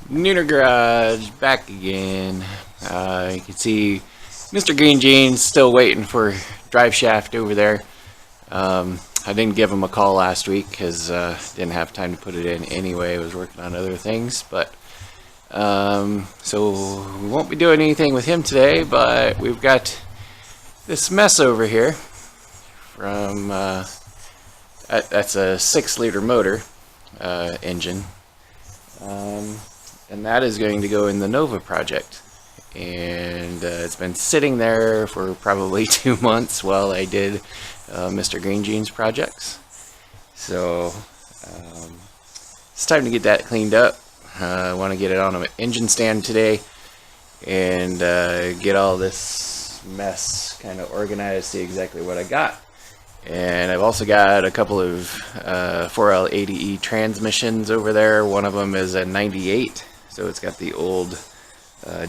Nooner Garage back again. You can see Mr. Green Jeans still waiting for drive shaft over there. I didn't give him a call last week because didn't have time to put it in anyway. I was working on other things, but so we won't be doing anything with him today. But we've got this mess over here from that's a 6-liter motor engine. And that is going to go in the Nova project. And it's been sitting there for probably 2 months while I did Mr. Green Jeans projects. So it's time to get that cleaned up. I want to get it on an engine stand today and get all this mess kind of organized, see exactly what I got. And I've also got a couple of 4L80E transmissions over there. One of them is a 98, so it's got the old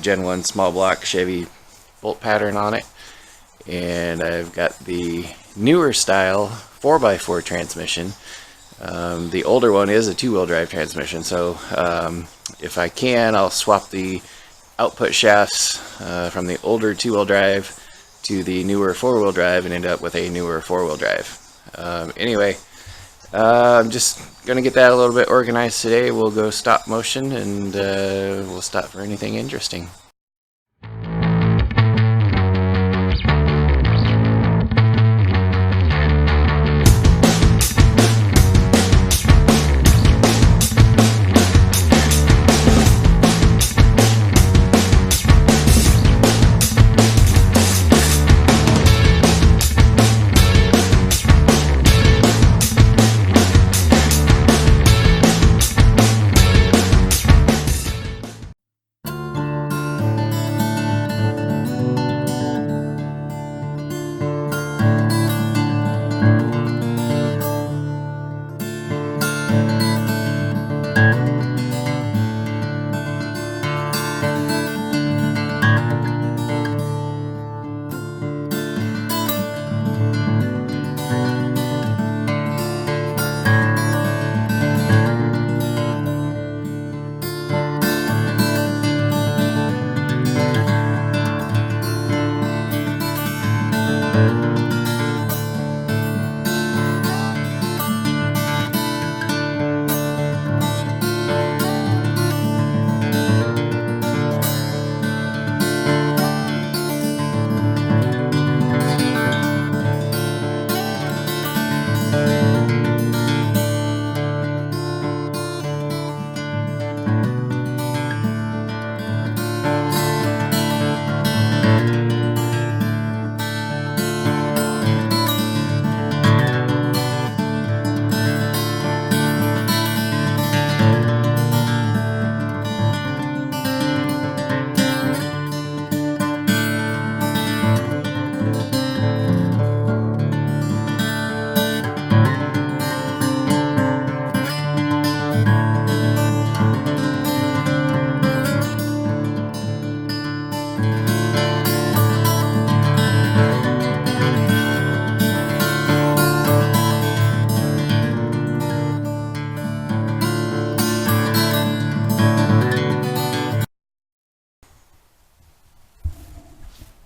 Gen 1 small block Chevy bolt pattern on it. And I've got the newer style 4x4 transmission. The older one is a 2-wheel drive transmission, so if I can, I'll swap the output shafts from the older 2-wheel drive to the newer 4-wheel drive and end up with a newer 4-wheel drive. Anyway, I'm just gonna get that a little bit organized today. We'll go stop motion and we'll stop for anything interesting.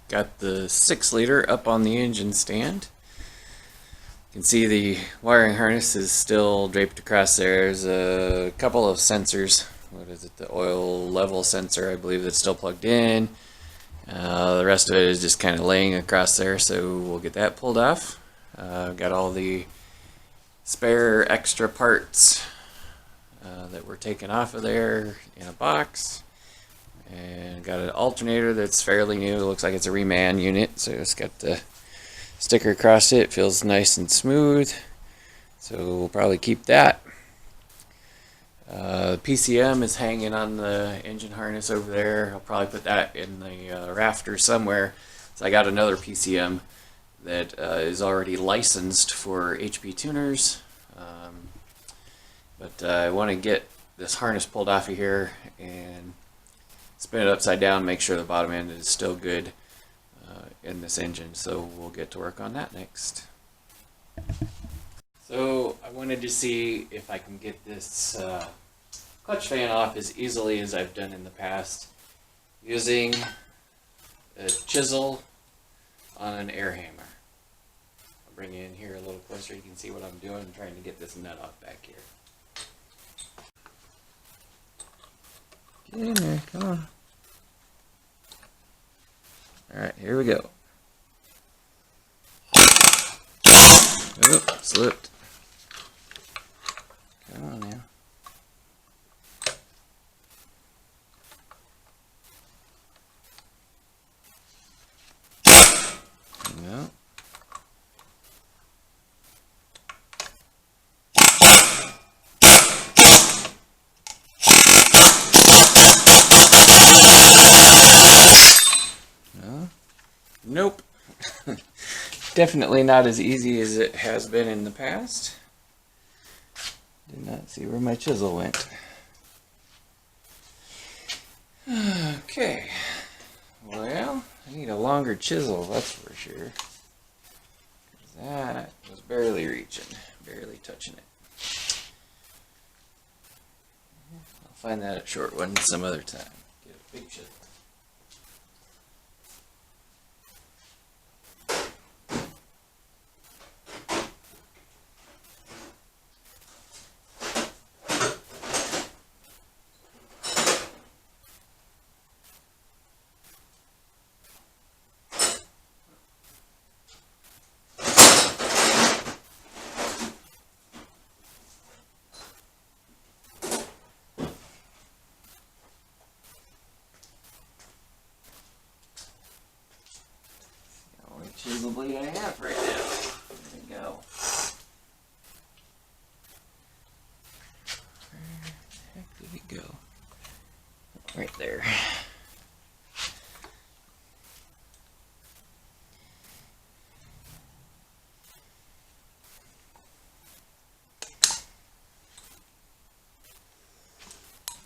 Got the 6-liter up on the engine stand. You can see the wiring harness is still draped across there. There's a couple of sensors. What is it? The oil level sensor, I believe, that's still plugged in. The rest of it is just kind of laying across there, so we'll get that pulled off. Got all the spare extra parts that were taken off of there in a box. And got an alternator that's fairly new. It looks like it's a Reman unit, so it's got the sticker across it. Feels nice and smooth, so we'll probably keep that. PCM is hanging on the engine harness over there. I'll probably put that in the rafter somewhere. So I got another PCM that is already licensed for HP tuners, but I want to get this harness pulled off of here and spin it upside down, make sure the bottom end is still good in this engine. So we'll get to work on that next. So I wanted to see if I can get this clutch fan off as easily as I've done in the past using a chisel on an air hammer. I'll bring you in here a little closer. You can see what I'm doing. I'm trying to get this nut off back here. Get in there, come on. Alright, here we go. Oop, slipped. Come on now. No. No. Nope. Definitely not as easy as it has been in the past. Did not see where my chisel went. Okay. Well, I need a longer chisel, that's for sure. That was barely reaching, barely touching it. I'll find that a short one some other time. Get a big chisel. Chisel blade I have right now. There we go. Where the heck did it go? Right there.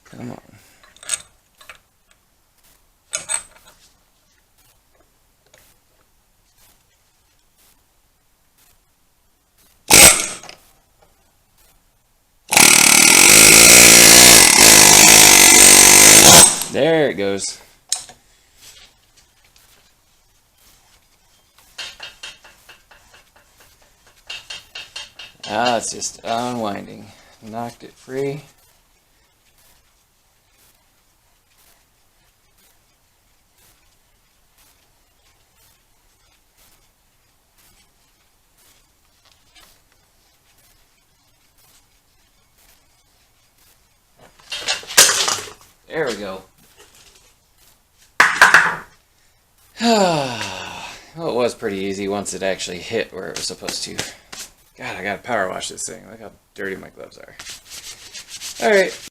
Come on. There it goes. Ah, it's just unwinding. Knocked it free. There we go. Well, it was pretty easy once it actually hit where it was supposed to. God, I gotta power wash this thing. Look how dirty my gloves are. Alright.